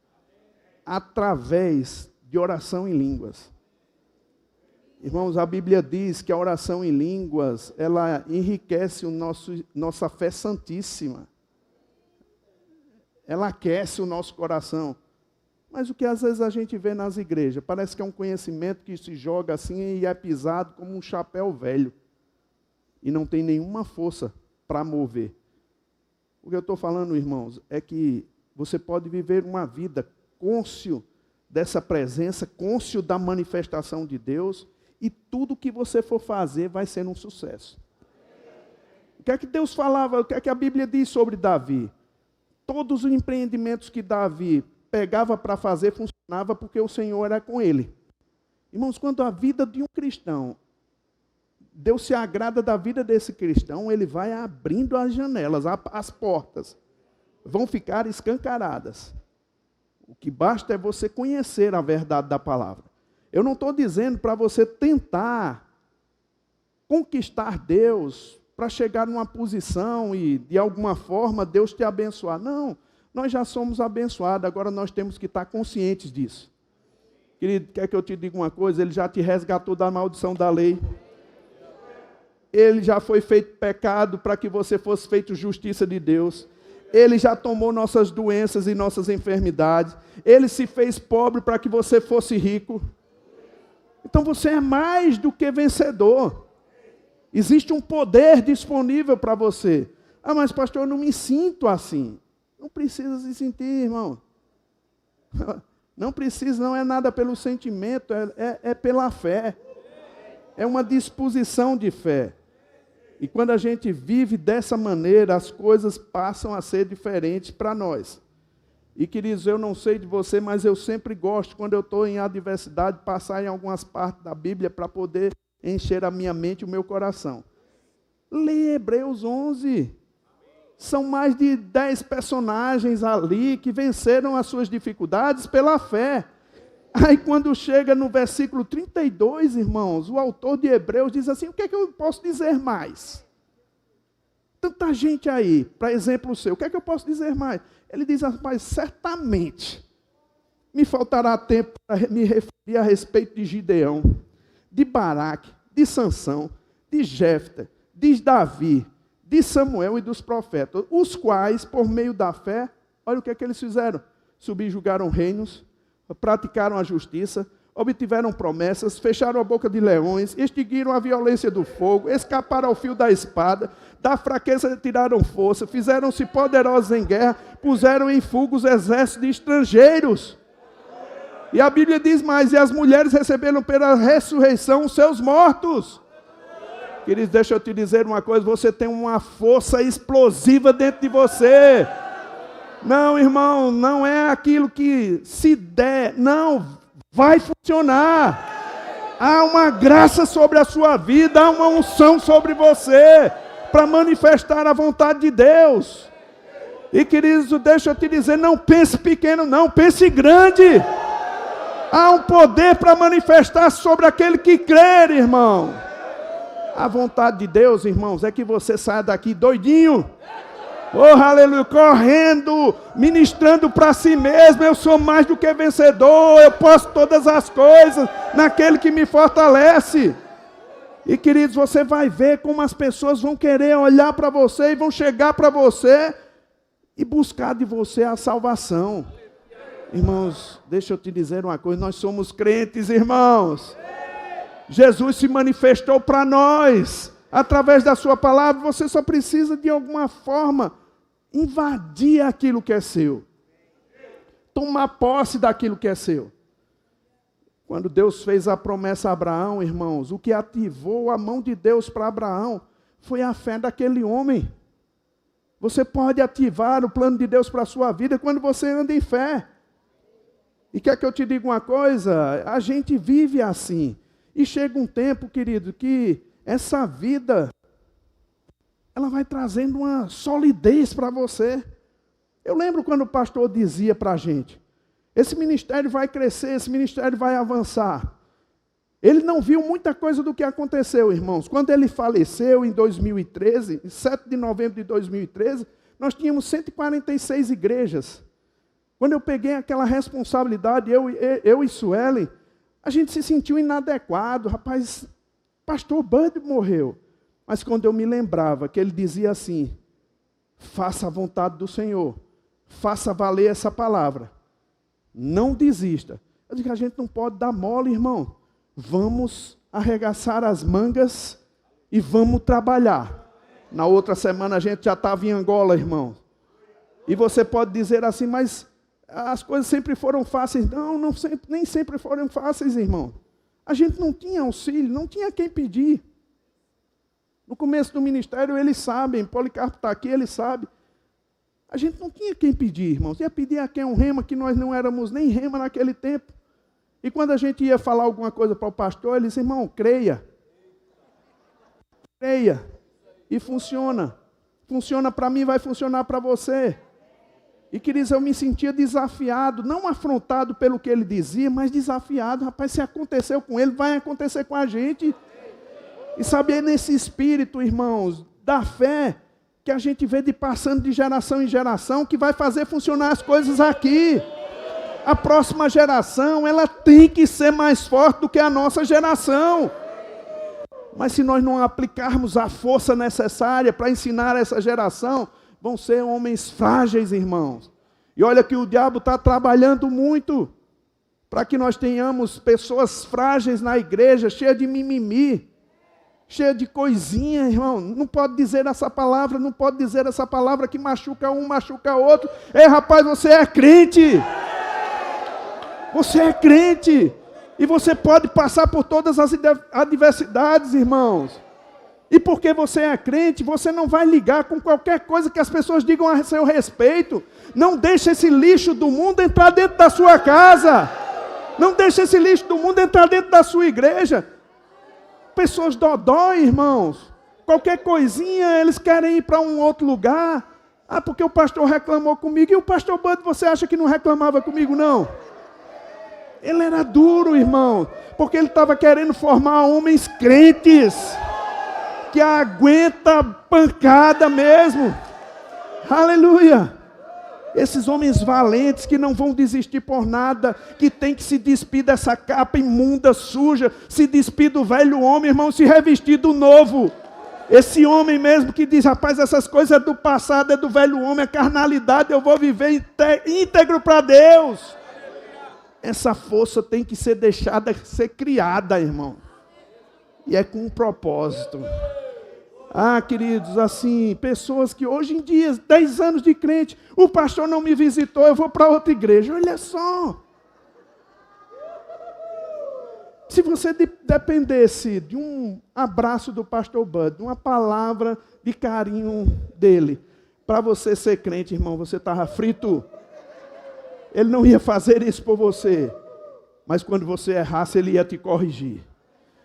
através de oração em línguas. Irmãos, a Bíblia diz que a oração em línguas, ela enriquece nossa fé santíssima. Ela aquece o nosso coração. Mas o que às vezes a gente vê nas igrejas, parece que é um conhecimento que se joga assim e é pisado como um chapéu velho. E não tem nenhuma força para mover. O que eu estou falando, irmãos, é que você pode viver uma vida cônscio dessa presença, cônscio da manifestação de Deus, e tudo que você for fazer vai ser um sucesso. O que é que Deus falava, o que é que a Bíblia diz sobre Davi? Todos os empreendimentos que Davi pegava para fazer funcionava porque o Senhor era com ele. Irmãos, quando a vida de um cristão, Deus se agrada da vida desse cristão, ele vai abrindo as janelas, as portas, vão ficar escancaradas. O que basta é você conhecer a verdade da palavra. Eu não estou dizendo para você tentar conquistar Deus, para chegar numa posição e, de alguma forma, Deus te abençoar. Não, nós já somos abençoados, agora nós temos que estar conscientes disso. Querido, quer que eu te diga uma coisa? Ele já te resgatou da maldição da lei. Ele já foi feito pecado para que você fosse feito justiça de Deus. Ele já tomou nossas doenças e nossas enfermidades. Ele se fez pobre para que você fosse rico. Então você é mais do que vencedor. Existe um poder disponível para você. Ah, mas pastor, eu não me sinto assim. Não precisa se sentir, irmão. Não precisa, não é nada pelo sentimento, é pela fé. É uma disposição de fé. E quando a gente vive dessa maneira, as coisas passam a ser diferentes para nós. E, queridos, eu não sei de você, mas eu sempre gosto, quando eu estou em adversidade, passar em algumas partes da Bíblia para poder encher a minha mente e o meu coração. Lê Hebreus 11. São mais de 10 personagens ali que venceram as suas dificuldades pela fé. Aí quando chega no versículo 32, irmãos, o autor de Hebreus diz assim, o que é que eu posso dizer mais? Tanta gente aí, para exemplo seu, o que é que eu posso dizer mais? Ele diz, rapaz, certamente me faltará tempo para me referir a respeito de Gideão, de Baraque, de Sansão, de Jefté, de Davi, de Samuel e dos profetas, os quais, por meio da fé, olha o que é que eles fizeram, subjugaram reinos, praticaram a justiça, obtiveram promessas, fecharam a boca de leões, extinguiram a violência do fogo, escaparam ao fio da espada, da fraqueza tiraram força, fizeram-se poderosos em guerra, puseram em fuga os exércitos de estrangeiros. E a Bíblia diz mais, e as mulheres receberam pela ressurreição os seus mortos. Queridos, deixa eu te dizer uma coisa, você tem uma força explosiva dentro de você. Não, irmão, não é aquilo que se der, não, vai funcionar. Há uma graça sobre a sua vida, há uma unção sobre você, para manifestar a vontade de Deus. E queridos, deixa eu te dizer, não pense pequeno não, pense grande. Há um poder para manifestar sobre aquele que crer, irmão. A vontade de Deus, irmãos, é que você saia daqui doidinho. Oh, aleluia, correndo, ministrando para si mesmo, eu sou mais do que vencedor, eu posso todas as coisas naquele que me fortalece. E queridos, você vai ver como as pessoas vão querer olhar para você e vão chegar para você e buscar de você a salvação. Irmãos, deixa eu te dizer uma coisa, nós somos crentes, irmãos. Jesus se manifestou para nós. Através da sua palavra, você só precisa de alguma forma invadir aquilo que é seu. Tomar posse daquilo que é seu. Quando Deus fez a promessa a Abraão, irmãos, o que ativou a mão de Deus para Abraão foi a fé daquele homem. Você pode ativar o plano de Deus para a sua vida quando você anda em fé. E quer que eu te diga uma coisa? A gente vive assim. E chega um tempo, querido, que essa vida, ela vai trazendo uma solidez para você. Eu lembro quando o pastor dizia para a gente, esse ministério vai crescer, esse ministério vai avançar. Ele não viu muita coisa do que aconteceu, irmãos. Quando ele faleceu em 2013, em 7 de novembro de 2013, nós tínhamos 146 igrejas. Quando eu peguei aquela responsabilidade, eu e Suelen, a gente se sentiu inadequado. Rapaz, pastor Bud morreu. Mas quando eu me lembrava que ele dizia assim, faça a vontade do Senhor, faça valer essa palavra, não desista. Eu digo, a gente não pode dar mole, irmão. Vamos arregaçar as mangas e vamos trabalhar. Na outra semana a gente já estava em Angola, irmão. E você pode dizer assim, mas as coisas sempre foram fáceis. Não, nem sempre foram fáceis, irmão. A gente não tinha auxílio, não tinha quem pedir. No começo do ministério, eles sabem, Policarpo está aqui, ele sabe. A gente não tinha quem pedir, irmãos. Ia pedir a quem um rema, que nós não éramos nem rema naquele tempo. E quando a gente ia falar alguma coisa para o pastor, ele disse, irmão, creia. Creia. E funciona. Funciona para mim, vai funcionar para você. E, queridos, eu me sentia desafiado, não afrontado pelo que ele dizia, mas desafiado. Rapaz, se aconteceu com ele, vai acontecer com a gente. E saber nesse espírito, irmãos, da fé, que a gente vê de passando de geração em geração, que vai fazer funcionar as coisas aqui. A próxima geração, ela tem que ser mais forte do que a nossa geração. Mas se nós não aplicarmos a força necessária para ensinar essa geração, vão ser homens frágeis, irmãos. E olha que o diabo está trabalhando muito para que nós tenhamos pessoas frágeis na igreja, cheias de mimimi, cheias de coisinha, irmão. Não pode dizer essa palavra, não pode dizer essa palavra que machuca um, machuca outro. Ei, rapaz, você é crente. Você é crente. E você pode passar por todas as adversidades, irmãos. E porque você é crente, você não vai ligar com qualquer coisa que as pessoas digam a seu respeito. Não deixe esse lixo do mundo entrar dentro da sua casa. Não deixe esse lixo do mundo entrar dentro da sua igreja. Pessoas dodói, irmãos. Qualquer coisinha, eles querem ir para um outro lugar. Ah, porque o pastor reclamou comigo. E o pastor Bud, você acha que não reclamava comigo, não? Ele era duro, irmão, porque ele estava querendo formar homens crentes, que aguenta pancada mesmo. Aleluia! Esses homens valentes que não vão desistir por nada, que tem que se despir dessa capa imunda, suja, se despir do velho homem, irmão, se revestir do novo. Esse homem mesmo que diz, rapaz, essas coisas é do passado, é do velho homem, a carnalidade, eu vou viver íntegro para Deus. Essa força tem que ser deixada, ser criada, irmão. E é com um propósito. Ah, queridos, assim, pessoas que hoje em dia, 10 anos de crente, o pastor não me visitou, eu vou para outra igreja. Olha só. Se você dependesse de um abraço do pastor Bud, de uma palavra de carinho dele, para você ser crente, irmão, você estava frito. Ele não ia fazer isso por você, mas quando você errasse, ele ia te corrigir.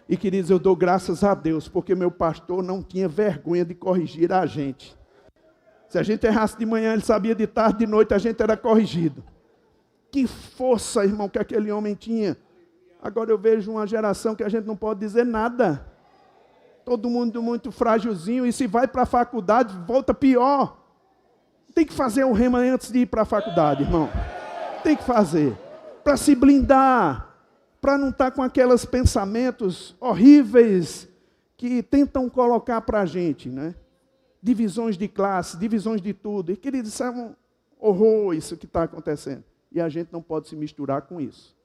E, queridos, eu dou graças a Deus, porque meu pastor não tinha vergonha de corrigir a gente. Se a gente errasse de manhã, ele sabia de tarde, de noite, a gente era corrigido. Que força, irmão, que aquele homem tinha. Agora eu vejo uma geração que a gente não pode dizer nada. Todo mundo muito frágilzinho, e se vai para a faculdade, volta pior. Tem que fazer o rema antes de ir para a faculdade, irmão. Tem que fazer, para se blindar. Para não estar com aqueles pensamentos horríveis que tentam colocar para a gente, né? Divisões de classe, divisões de tudo. E, queridos, isso é um horror isso que está acontecendo. E a gente não pode se misturar com isso.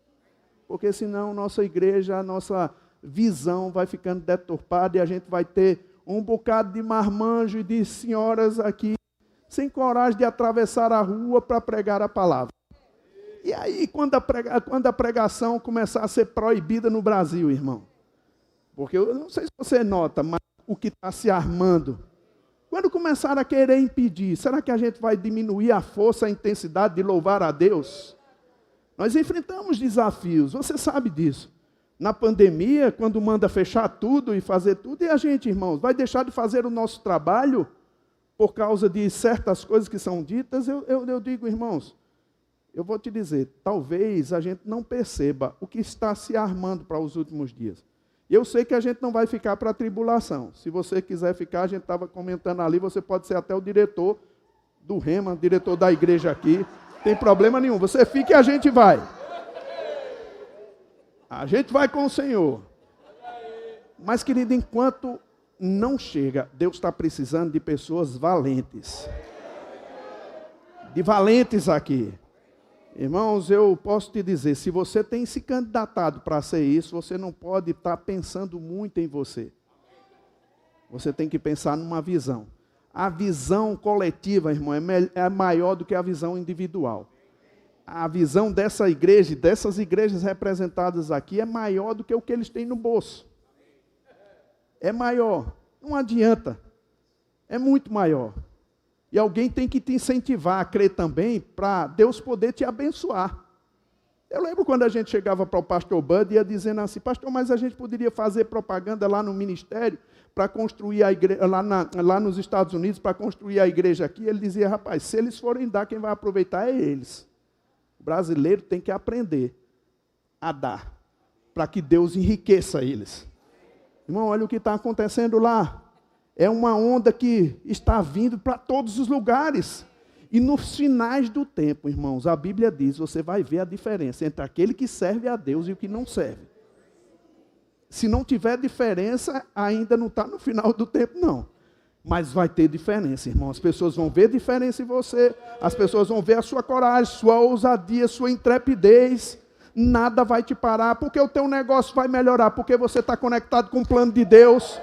Porque senão nossa igreja, a nossa visão vai ficando deturpada e a gente vai ter um bocado de marmanjo e de senhoras aqui sem coragem de atravessar a rua para pregar a palavra. E aí, quando a pregação começar a ser proibida no Brasil, irmão? Porque eu não sei se você nota, mas o que está se armando. Quando começar a querer impedir, será que a gente vai diminuir a força, a intensidade de louvar a Deus? Nós enfrentamos desafios, você sabe disso. Na pandemia, quando manda fechar tudo e fazer tudo, e a gente, irmãos, vai deixar de fazer o nosso trabalho por causa de certas coisas que são ditas? Eu digo, irmãos, eu vou te dizer, talvez a gente não perceba o que está se armando para os últimos dias. E eu sei que a gente não vai ficar para a tribulação. Se você quiser ficar, a gente estava comentando ali, você pode ser até o diretor do Rema, diretor da igreja aqui. Não tem problema nenhum. Você fica e a gente vai. A gente vai com o Senhor. Mas, querido, enquanto não chega, Deus está precisando de pessoas valentes. De valentes aqui. Irmãos, eu posso te dizer, se você tem se candidatado para ser isso, você não pode estar pensando muito em você. Você tem que pensar numa visão. A visão coletiva, irmão, é maior do que a visão individual. A visão dessa igreja, dessas igrejas representadas aqui, é maior do que o que eles têm no bolso. É maior. Não adianta. É muito maior. E alguém tem que te incentivar a crer também, para Deus poder te abençoar. Eu lembro quando a gente chegava para o pastor Bud e ia dizendo assim, pastor, mas a gente poderia fazer propaganda lá no ministério para construir a igreja, lá nos Estados Unidos, para construir a igreja aqui. Ele dizia, rapaz, se eles forem dar, quem vai aproveitar é eles. O brasileiro tem que aprender a dar, para que Deus enriqueça eles. Irmão, olha o que está acontecendo lá. É uma onda que está vindo para todos os lugares. E nos finais do tempo, irmãos, a Bíblia diz, você vai ver a diferença entre aquele que serve a Deus e o que não serve. Se não tiver diferença, ainda não está no final do tempo, não. Mas vai ter diferença, irmão. As pessoas vão ver diferença em você. As pessoas vão ver a sua coragem, sua ousadia, sua intrepidez. Nada vai te parar, porque o teu negócio vai melhorar, porque você está conectado com o plano de Deus.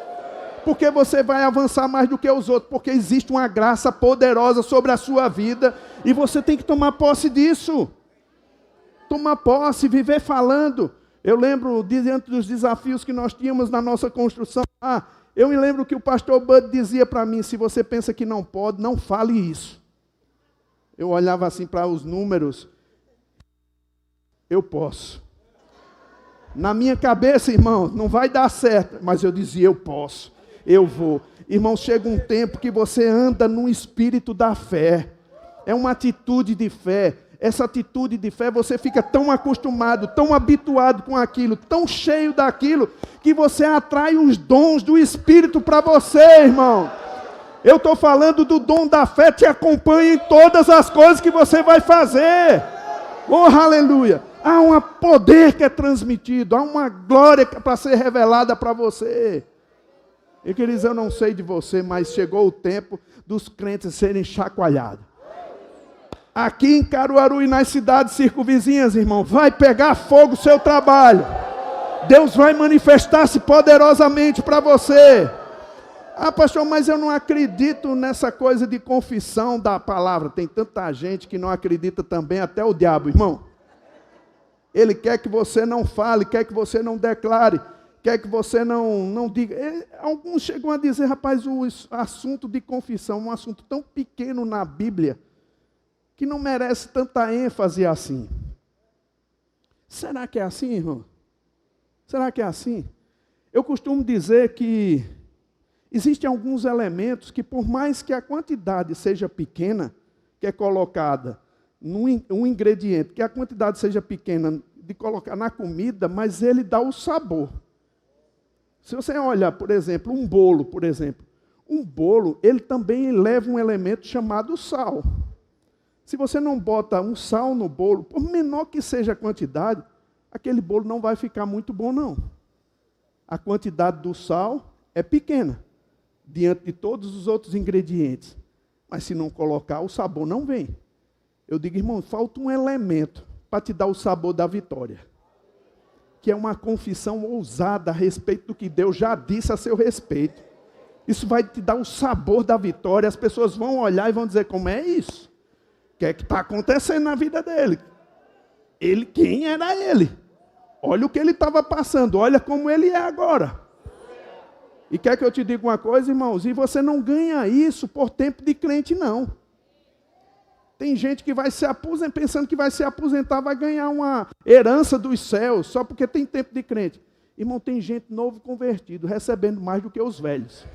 Porque você vai avançar mais do que os outros, porque existe uma graça poderosa sobre a sua vida, e você tem que tomar posse disso. Tomar posse, viver falando. Eu lembro, diante dos desafios que nós tínhamos na nossa construção, eu me lembro que o pastor Bud dizia para mim, se você pensa que não pode, não fale isso. Eu olhava assim para os números, eu posso. Na minha cabeça, irmão, não vai dar certo, mas eu dizia, eu posso. Eu vou. Irmão, chega um tempo que você anda no espírito da fé. É uma atitude de fé. essa atitude de fé, você fica tão acostumado, tão habituado com aquilo, tão cheio daquilo, que você atrai os dons do Espírito para você, irmão. Eu estou falando do dom da fé, te acompanha em todas as coisas que você vai fazer. Oh, aleluia! Há um poder que é transmitido, há uma glória para ser revelada para você. E queridos, eu não sei de você, mas chegou o tempo dos crentes serem chacoalhados. Aqui em Caruaru e nas cidades circunvizinhas, irmão, vai pegar fogo o seu trabalho. Deus vai manifestar-se poderosamente para você. Ah, pastor, mas eu não acredito nessa coisa de confissão da palavra. Tem tanta gente que não acredita também, até o diabo, irmão. Ele quer que você não fale, quer que você não declare, quer que você não diga. Alguns chegam a dizer, rapaz, o assunto de confissão, um assunto tão pequeno na Bíblia, que não merece tanta ênfase assim. Será que é assim, irmão? Será que é assim? Eu costumo dizer que existem alguns elementos que, por mais que a quantidade seja pequena, que é colocada um ingrediente, que a quantidade seja pequena de colocar na comida, mas ele dá o sabor. Se você olhar, por exemplo, um bolo, um bolo, ele também leva um elemento chamado sal. Se você não bota um sal no bolo, por menor que seja a quantidade, aquele bolo não vai ficar muito bom, não. A quantidade do sal é pequena, diante de todos os outros ingredientes. Mas se não colocar, o sabor não vem. Eu digo, irmão, falta um elemento para te dar o sabor da vitória. Que é uma confissão ousada a respeito do que Deus já disse a seu respeito. Isso vai te dar o sabor da vitória. As pessoas vão olhar e vão dizer, como é isso? O que é que está acontecendo na vida dele? Quem era ele? Olha o que ele estava passando, olha como ele é agora. E quer que eu te diga uma coisa, irmãos? E você não ganha isso por tempo de crente, não. Tem gente que vai se aposentar, pensando que vai se aposentar, vai ganhar uma herança dos céus, só porque tem tempo de crente. Irmão, tem gente novo convertido, recebendo mais do que os velhos.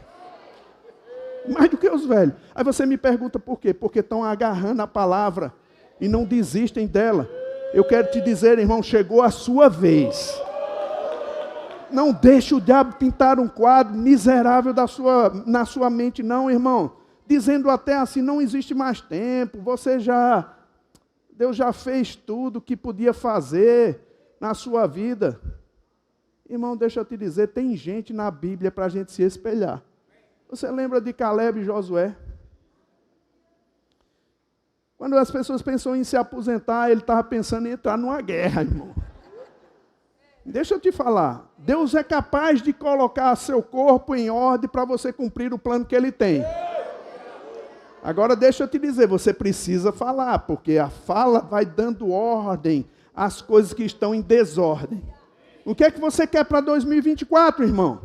Mais do que os velhos. Aí você me pergunta por quê? Porque estão agarrando a palavra e não desistem dela. Eu quero te dizer, irmão, chegou a sua vez. Não deixe o diabo pintar um quadro miserável na sua mente, não, irmão. Dizendo até assim, não existe mais tempo, Deus já fez tudo que podia fazer na sua vida. Irmão, deixa eu te dizer, tem gente na Bíblia para a gente se espelhar. Você lembra de Caleb e Josué? Quando as pessoas pensam em se aposentar, ele estava pensando em entrar numa guerra, irmão. Deixa eu te falar, Deus é capaz de colocar seu corpo em ordem para você cumprir o plano que Ele tem. Agora deixa eu te dizer, você precisa falar, porque a fala vai dando ordem às coisas que estão em desordem. O que é que você quer para 2024, irmão?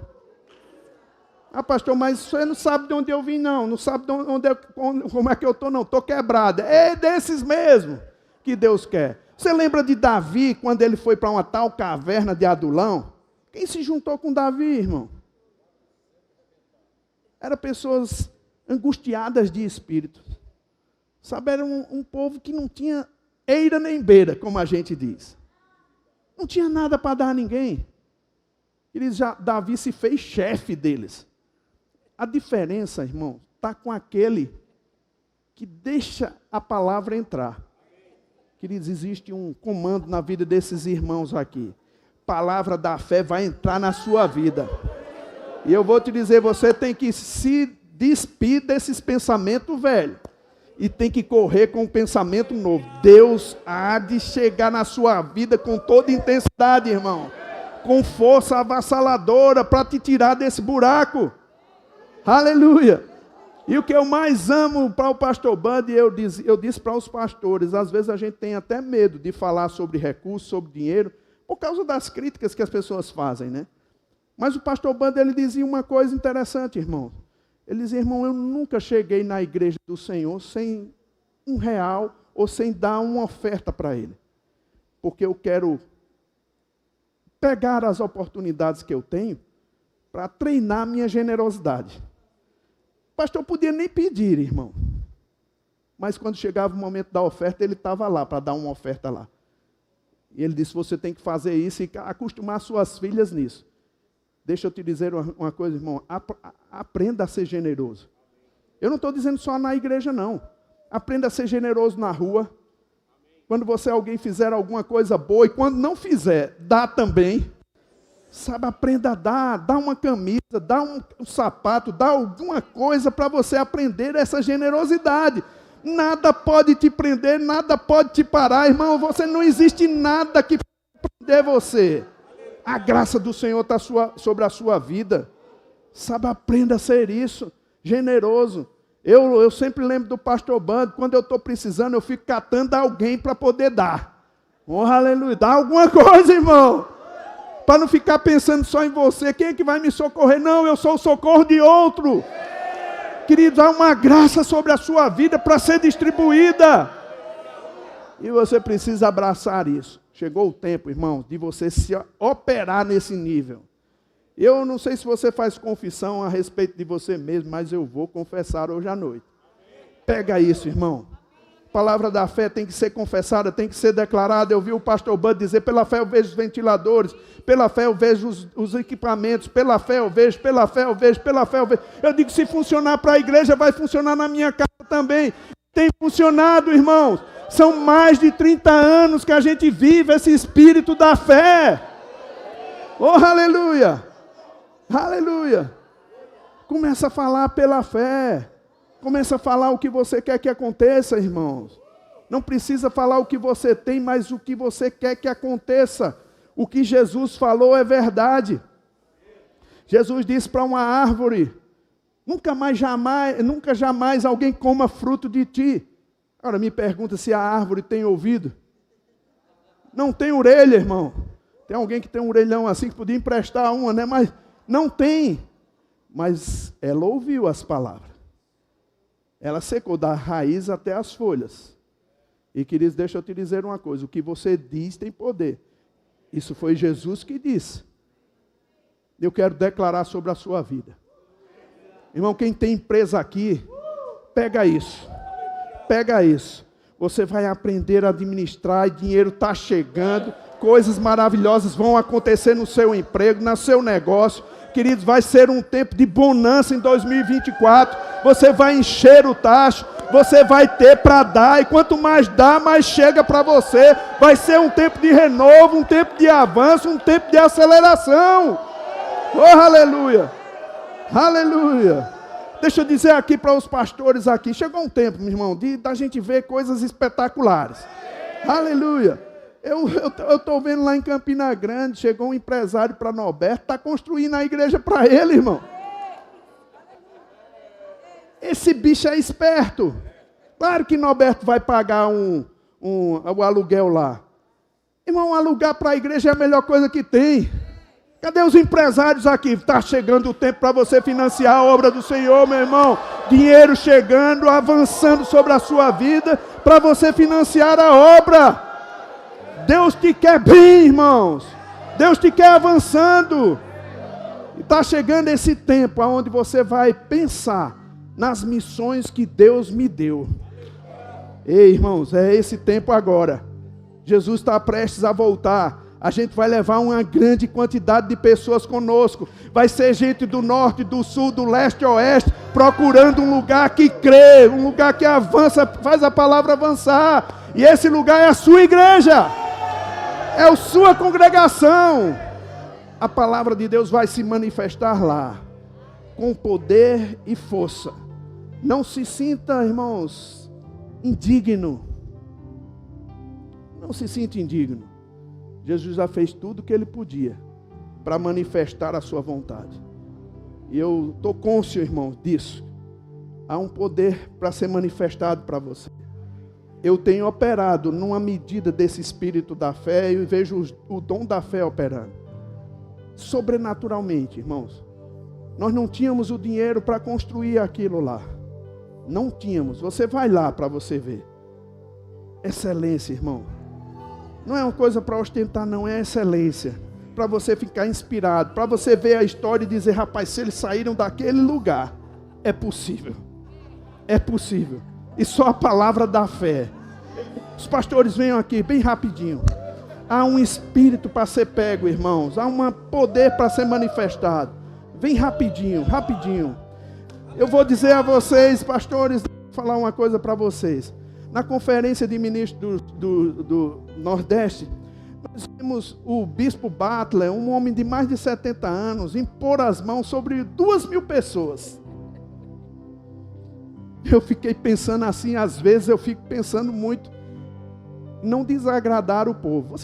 Ah, pastor, mas você não sabe de onde eu vim, não. Não sabe como é que eu estou, não. Estou quebrado. É desses mesmo que Deus quer. Você lembra de Davi, quando ele foi para uma tal caverna de Adulão? Quem se juntou com Davi, irmão? Eram pessoas angustiadas de espírito. Sabe, era um povo que não tinha eira nem beira, como a gente diz. Não tinha nada para dar a ninguém. Davi se fez chefe deles. A diferença, irmão, está com aquele que deixa a palavra entrar. Queridos, existe um comando na vida desses irmãos aqui. Palavra da fé vai entrar na sua vida. E eu vou te dizer, você tem que se despir desses pensamentos velhos. E tem que correr com um pensamento novo. Deus há de chegar na sua vida com toda intensidade, irmão. Com força avassaladora para te tirar desse buraco. Aleluia! E o que eu mais amo para o pastor Band, eu disse para os pastores, às vezes a gente tem até medo de falar sobre recursos, sobre dinheiro, por causa das críticas que as pessoas fazem, né? Mas o pastor Band, ele dizia uma coisa interessante, irmão. Ele dizia, irmão, eu nunca cheguei na igreja do Senhor sem R$1 ou sem dar uma oferta para ele. Porque eu quero pegar as oportunidades que eu tenho para treinar minha generosidade. O pastor podia nem pedir, irmão. mas quando chegava o momento da oferta, ele estava lá para dar uma oferta lá. E ele disse, você tem que fazer isso e acostumar suas filhas nisso. Deixa eu te dizer uma coisa, irmão, aprenda a ser generoso. Eu não estou dizendo só na igreja, não. Aprenda a ser generoso na rua. Quando alguém fizer alguma coisa boa, e quando não fizer, dá também. Sabe, aprenda a dar, dá uma camisa, dá um sapato, dá alguma coisa para você aprender essa generosidade. Nada pode te prender, nada pode te parar, irmão. Não existe nada que prender você. A graça do Senhor está sobre a sua vida. Sabe, aprenda a ser isso, generoso. Eu sempre lembro do pastor Bando, quando eu estou precisando, eu fico catando alguém para poder dar. Oh, aleluia, dá alguma coisa, irmão. Para não ficar pensando só em você, quem é que vai me socorrer? Não, eu sou o socorro de outro. Querido, há uma graça sobre a sua vida para ser distribuída. E você precisa abraçar isso. Chegou o tempo, irmão, de você se operar nesse nível. Eu não sei se você faz confissão a respeito de você mesmo, mas eu vou confessar hoje à noite. Pega isso, irmão. A palavra da fé tem que ser confessada, tem que ser declarada. Eu vi o pastor Bud dizer, pela fé eu vejo os ventiladores, pela fé eu vejo os equipamentos, pela fé eu vejo, pela fé eu vejo, pela fé eu vejo. Eu digo, se funcionar para a igreja, vai funcionar na minha casa também. Tem funcionado, irmãos. São mais de 30 anos que a gente vive esse espírito da fé. Oh, aleluia! Aleluia! Começa a falar pela fé. Começa a falar o que você quer que aconteça, irmãos. Não precisa falar o que você tem, mas o que você quer que aconteça. O que Jesus falou é verdade. Jesus disse para uma árvore, nunca jamais alguém coma fruto de ti. Agora me pergunta se a árvore tem ouvido. Não tem orelha, irmão. Tem alguém que tem um orelhão assim, que podia emprestar uma, né? Mas não tem. Mas ela ouviu as palavras. Ela secou da raiz até as folhas. E, queridos, deixa eu te dizer uma coisa. O que você diz tem poder. Isso foi Jesus que disse. Eu quero declarar sobre a sua vida. Irmão, quem tem empresa aqui, pega isso. Pega isso. Você vai aprender a administrar, e dinheiro está chegando. Coisas maravilhosas vão acontecer no seu emprego, no seu negócio. Queridos, vai ser um tempo de bonança em 2024. Você vai encher o tacho. Você vai ter para dar. E quanto mais dá, mais chega para você. Vai ser um tempo de renovo, um tempo de avanço, um tempo de aceleração. Oh, aleluia. Aleluia. Deixa eu dizer aqui para os pastores aqui. Chegou um tempo, meu irmão, da gente ver coisas espetaculares. Aleluia. Eu estou vendo lá em Campina Grande, chegou um empresário para Norberto, está construindo a igreja para ele, irmão. Esse bicho é esperto. Claro que Norberto vai pagar o aluguel lá. Irmão, alugar para a igreja é a melhor coisa que tem. Cadê os empresários aqui? Está chegando o tempo para você financiar a obra do Senhor, meu irmão. Dinheiro chegando, avançando sobre a sua vida, para você financiar a obra. Deus te quer bem, irmãos. Deus te quer avançando. E está chegando esse tempo onde você vai pensar nas missões que Deus me deu. Ei, irmãos, é esse tempo agora. Jesus está prestes a voltar. A gente vai levar uma grande quantidade de pessoas conosco. Vai ser gente do norte, do sul, do leste, oeste, procurando um lugar que crê, um lugar que avança, faz a palavra avançar. E esse lugar é a sua igreja. É a sua congregação. A palavra de Deus vai se manifestar lá, com poder e força. Não se sinta, irmãos, indigno. Não se sinta indigno. Jesus já fez tudo o que ele podia para manifestar a sua vontade. E eu estou cônscio, irmão, disso. Há um poder para ser manifestado para você. Eu tenho operado numa medida desse espírito da fé e vejo o dom da fé operando. Sobrenaturalmente, irmãos. Nós não tínhamos o dinheiro para construir aquilo lá. Não tínhamos. Você vai lá para você ver. Excelência, irmão. Não é uma coisa para ostentar, não. É excelência. Para você ficar inspirado. Para você ver a história e dizer, rapaz, se eles saíram daquele lugar, é possível. É possível. E só a palavra da fé. Os pastores venham aqui, bem rapidinho. Há um espírito para ser pego, irmãos. Há um poder para ser manifestado. Vem rapidinho, rapidinho. Eu vou dizer a vocês, pastores, vou falar uma coisa para vocês. Na conferência de ministros do Nordeste, nós vimos o bispo Butler, um homem de mais de 70 anos, impor as mãos sobre 2.000 pessoas. Eu fiquei pensando assim, às vezes eu fico pensando muito, não desagradar o povo. Você